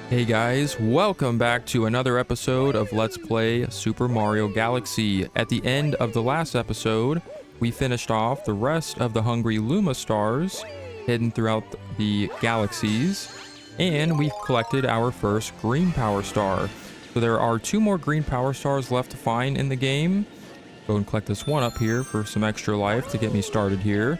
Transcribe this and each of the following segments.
Hey guys, welcome back to another episode of Let's Play Super Mario Galaxy. At the end of the last episode, we finished off the rest of the Hungry Luma stars hidden throughout the galaxies, and we've collected our first green power star. So there are 2 more green power stars left to find in the game. Go and collect this one up here for some extra life to get me started here.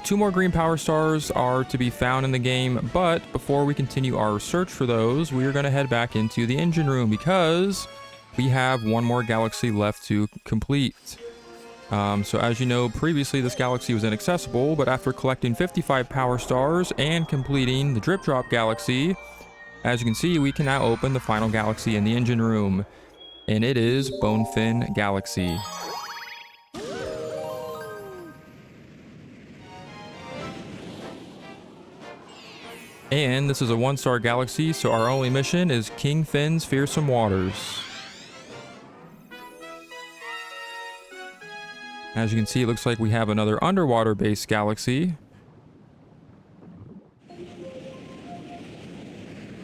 2 more green power stars are to be found in the game, but before we continue our search for those, we are going to head back into the engine room because we have 1 more galaxy left to complete. So as you know, previously this galaxy was inaccessible, but after collecting 55 power stars and completing the Drip Drop galaxy, as you can see, we can now open the final galaxy in the engine room, and it is Bonefin Galaxy. And this is a 1-star galaxy, so our only mission is King Finn's Fearsome Waters. As you can see, it looks like we have another underwater-based galaxy.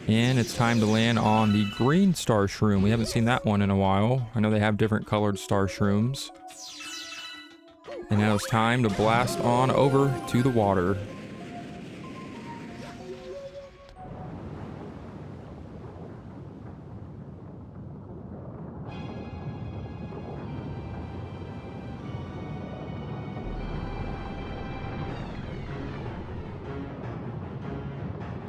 And it's time to land on the green star shroom. We haven't seen that one in a while. I know they have different colored star shrooms. And now it's time to blast on over to the water.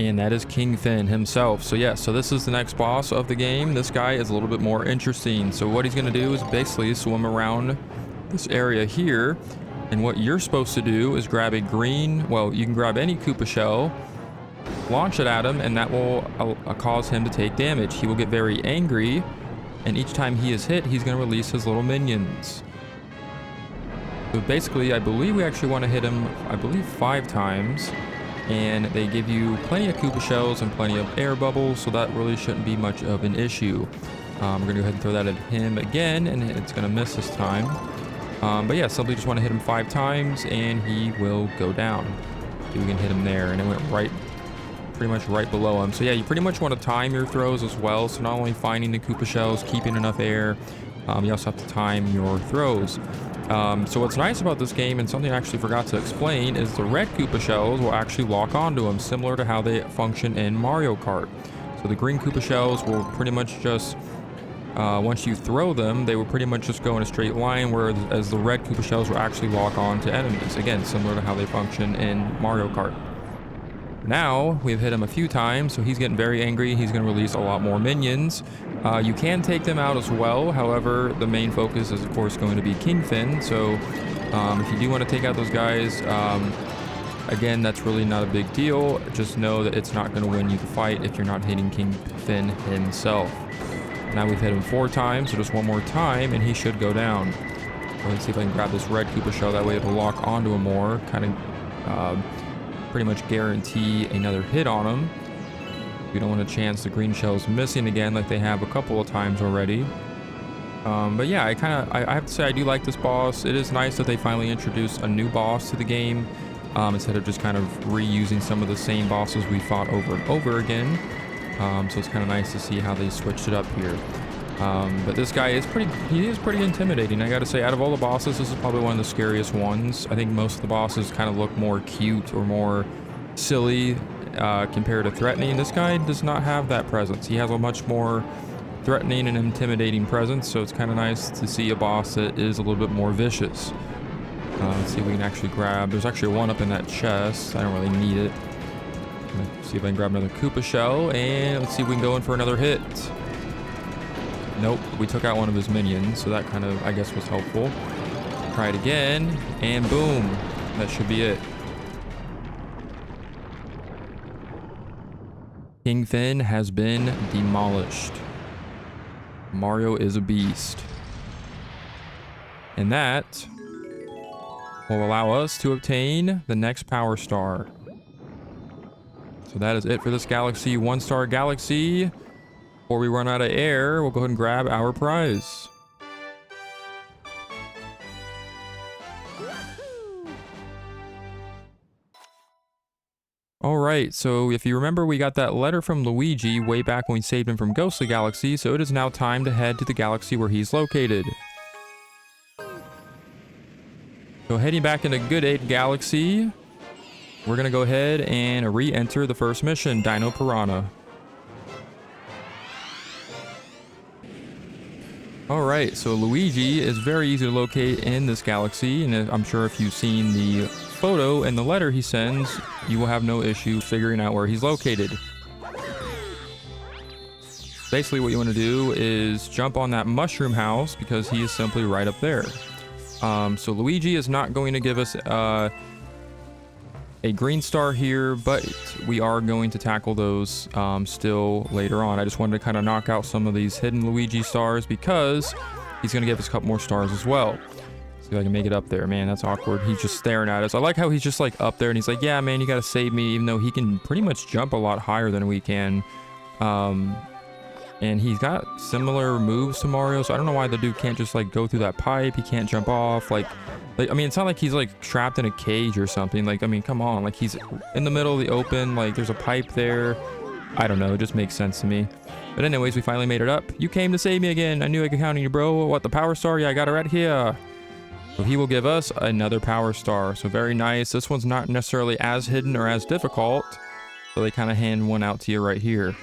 And that is King Finn himself. So yeah, so this is the next boss of the game. This guy is a little bit more interesting. So what he's going to do is basically swim around this area here. And what you're supposed to do is grab a green, well, you can grab any Koopa shell, launch it at him, and that will cause him to take damage. He will get very angry, and each time he is hit, he's going to release his little minions. So basically, I believe we actually want to hit him, 5 times. And they give you plenty of Koopa shells and plenty of air bubbles, so that really shouldn't be much of an issue. We're going to go ahead and throw that at him again, and it's going to miss this time. But yeah, simply just want to hit him 5 times, and he will go down. So we can hit him there, and it went pretty much right below him. So yeah, you pretty much want to time your throws as well, so not only finding the Koopa shells, keeping enough air, you also have to time your throws. So what's nice about this game, and something I actually forgot to explain, is the red Koopa shells will actually lock onto them, similar to how they function in Mario Kart. So the green Koopa shells will pretty much just, once you throw them, they will pretty much just go in a straight line, whereas the red Koopa shells will actually lock on to enemies. Again, similar to how they function in Mario Kart. Now, we've hit him a few times, so he's getting very angry. He's going to release a lot more minions. You can take them out as well. However, the main focus is, of course, going to be King Finn. So, if you do want to take out those guys, again, that's really not a big deal. Just know that it's not going to win you the fight if you're not hitting King Finn himself. Now we've hit him 4 times, so just 1 more time, and he should go down. Let's see if I can grab this red Koopa shell. That way it'll lock onto him more. Kind of pretty much guarantee another hit on him. We don't want a chance the green shells missing again like they have a couple of times already. But yeah, I have to say I do like this boss. It is nice that they finally introduced a new boss to the game, instead of just kind of reusing some of the same bosses we fought over and over again. So it's kind of nice to see how they switched it up here. But this guy is pretty intimidating. I gotta say, out of all the bosses, this is probably one of the scariest ones. I think most of the bosses kind of look more cute or more silly compared to threatening. This guy does not have that presence. He has a much more threatening and intimidating presence, so it's kind of nice to see a boss that is a little bit more vicious. Let's see if we can actually grab, there's actually one up in that chest. I don't really need it. Let's see if I can grab another Koopa shell, and let's see if we can go in for another hit. Nope, we took out one of his minions, so that kind of, I guess, was helpful. Try it again, and boom. That should be it. King Finn has been demolished. Mario is a beast. And that will allow us to obtain the next power star. So that is it for this galaxy, 1-star galaxy. Before we run out of air, we'll go ahead and grab our prize. All right, so if you remember, we got that letter from Luigi way back when we saved him from Ghostly Galaxy, so it is now time to head to the galaxy where he's located. So heading back into Good Aid Galaxy, we're going to go ahead and re-enter the first mission, Dino Piranha. All right, so Luigi is very easy to locate in this galaxy, and I'm sure if you've seen the photo and the letter he sends, you will have no issue figuring out where he's located. Basically, what you want to do is jump on that mushroom house because he is simply right up there. So Luigi is not going to give us a green star here, but we are going to tackle those still later on. I just wanted to kind of knock out some of these hidden Luigi stars because he's going to give us a couple more stars as well. See if I can make it up there. Man, that's awkward. He's just staring at us. I like how he's just like up there and he's like, yeah, man, you got to save me, even though he can pretty much jump a lot higher than we can. And he's got similar moves to Mario, so I don't know why the dude can't just like go through that pipe. He can't jump off. Like I mean, it's not like he's like trapped in a cage or something. Like, I mean, come on. Like, he's in the middle of the open. Like, there's a pipe there. I don't know. It just makes sense to me. But anyways, we finally made it up. You came to save me again. I knew I could count on you, bro. What, the power star? Yeah, I got it right here. So he will give us another power star. So very nice. This one's not necessarily as hidden or as difficult. So they kind of hand one out to you right here.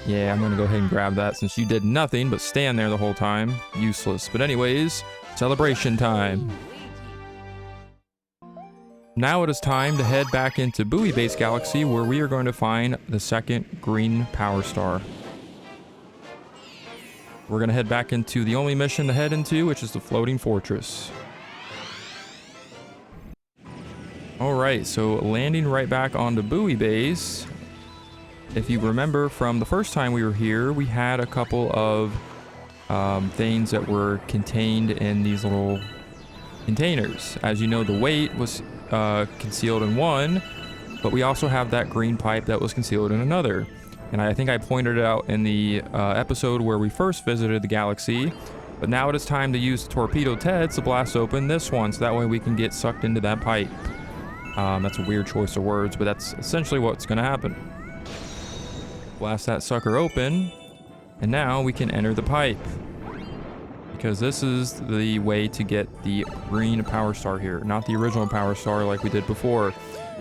Yeah, I'm going to go ahead and grab that since you did nothing but stand there the whole time. Useless. But anyways, celebration time. Now it is time to head back into Bowie Base Galaxy where we are going to find the second green power star. We're going to head back into the only mission to head into, which is the floating fortress. Alright, so landing right back onto Bowie Base. If you remember from the first time we were here, we had a couple of things that were contained in these little containers. As you know, the weight was concealed in one, but we also have that green pipe that was concealed in another. And I think I pointed it out in the episode where we first visited the galaxy, but now it is time to use the torpedo Teds to blast open this one, so that way we can get sucked into that pipe. That's a weird choice of words, but that's essentially what's going to happen. Blast that sucker open, and now we can enter the pipe. Because this is the way to get the green power star here, not the original power star like we did before.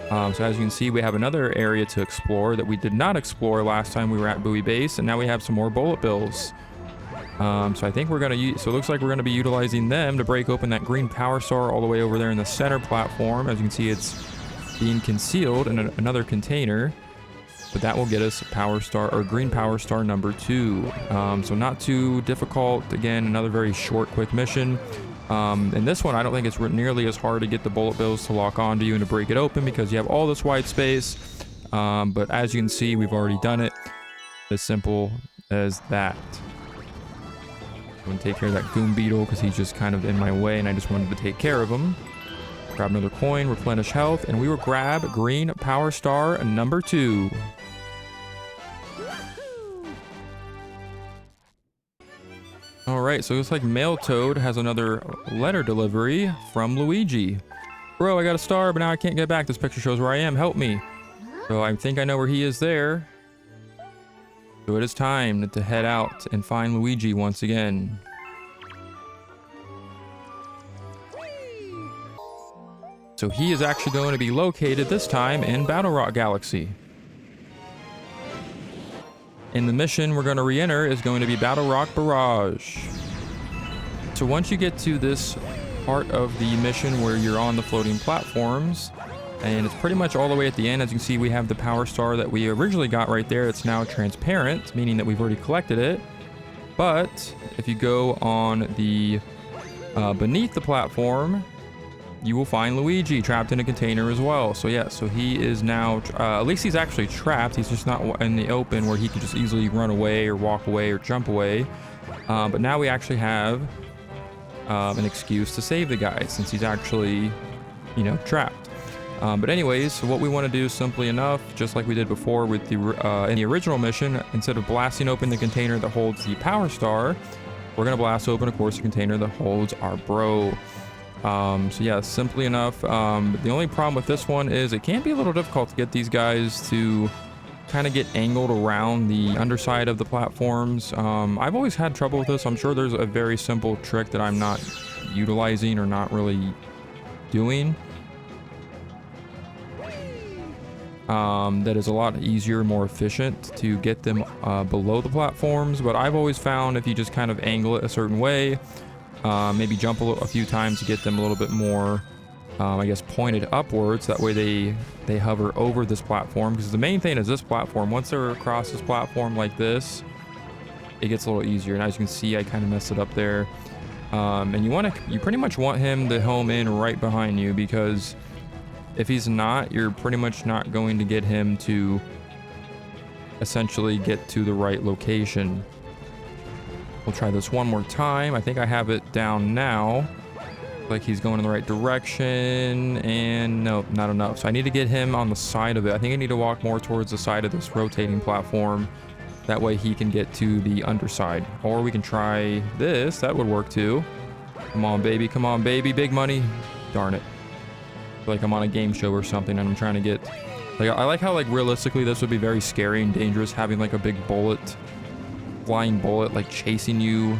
So as you can see, we have another area to explore that we did not explore last time we were at Bowie Base, and now we have some more bullet bills. So I think we're gonna so it looks like we're gonna be utilizing them to break open that green power star all the way over there in the center platform. As you can see, it's being concealed in another container. But that will get us power star or green power star number 2. So not too difficult. Again, another very short, quick mission. And this one, I don't think it's nearly as hard to get the bullet bills to lock onto you and to break it open because you have all this white space. But as you can see, we've already done it. As simple as that. I'm going to take care of that Goon Beetle because he's just kind of in my way and I just wanted to take care of him. Grab another coin, replenish health, and we will grab green power star number 2. Alright, so it looks like Mail Toad has another letter delivery from Luigi. Bro, I got a star, but now I can't get back. This picture shows where I am. Help me. So I think I know where he is there. So it is time to head out and find Luigi once again. So he is actually going to be located this time in Battle Rock Galaxy. And the mission we're going to re-enter is going to be Battle Rock Barrage. So once you get to this part of the mission where you're on the floating platforms, and it's pretty much all the way at the end, as you can see, we have the power star that we originally got right there. It's now transparent, meaning that we've already collected it. But if you go on the beneath the platform, you will find Luigi trapped in a container as well. So yeah, so he is now, at least he's actually trapped. He's just not in the open where he can just easily run away or walk away or jump away. But now we actually have an excuse to save the guy since he's actually, you know, trapped. But anyways, so what we want to do simply enough, just like we did before with the in the original mission, instead of blasting open the container that holds the power star, we're going to blast open, of course, the container that holds our bro. So yeah, simply enough. But the only problem with this one is it can be a little difficult to get these guys to kind of get angled around the underside of the platforms. I've always had trouble with this. I'm sure there's a very simple trick that I'm not utilizing or not really doing. That is a lot easier, more efficient to get them below the platforms. But I've always found if you just kind of angle it a certain way, maybe jump a few times to get them a little bit more, I guess, pointed upwards. That way they hover over this platform. Because the main thing is this platform. Once they're across this platform like this, it gets a little easier. And as you can see, I kind of messed it up there. And you pretty much want him to home in right behind you, because if he's not, you're pretty much not going to get him to essentially get to the right location. We'll try this one more time. I think I have it down now. Like he's going in the right direction, and nope, not enough. So I need to get him on the side of it. I think I need to walk more towards the side of this rotating platform. That way he can get to the underside. Or we can try this. That would work too. Come on, baby. Come on, baby. Big money. Darn it. Like I'm on a game show or something and I'm trying to get, like, I like how, like, realistically this would be very scary and dangerous, having like a big flying bullet like chasing you,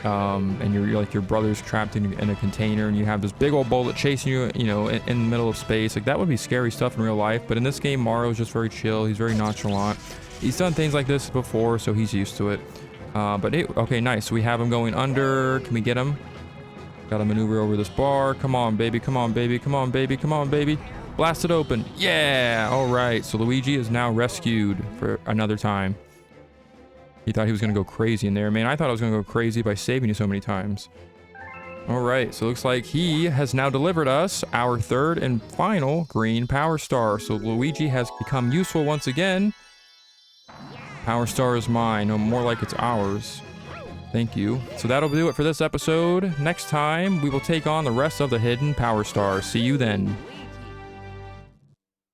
and you're like, your brother's trapped in a container and you have this big old bullet chasing you, you know, in the middle of space. Like, that would be scary stuff in real life. But in this game, Mario's just very chill. He's very nonchalant. He's done things like this before, so he's used to it. Okay, nice. So we have him going under. Can we get him? Gotta maneuver over this bar. Come on, baby. Come on, baby. Come on, baby. Come on, baby. Blast it open. Yeah. All right. So Luigi is now rescued for another time. He thought he was going to go crazy in there. Man, I thought I was going to go crazy by saving you so many times. All right. So it looks like he has now delivered us our third and final green power star. So Luigi has become useful once again. Power star is mine. No, more like it's ours. Thank you. So that'll do it for this episode. Next time, we will take on the rest of the hidden power stars. See you then.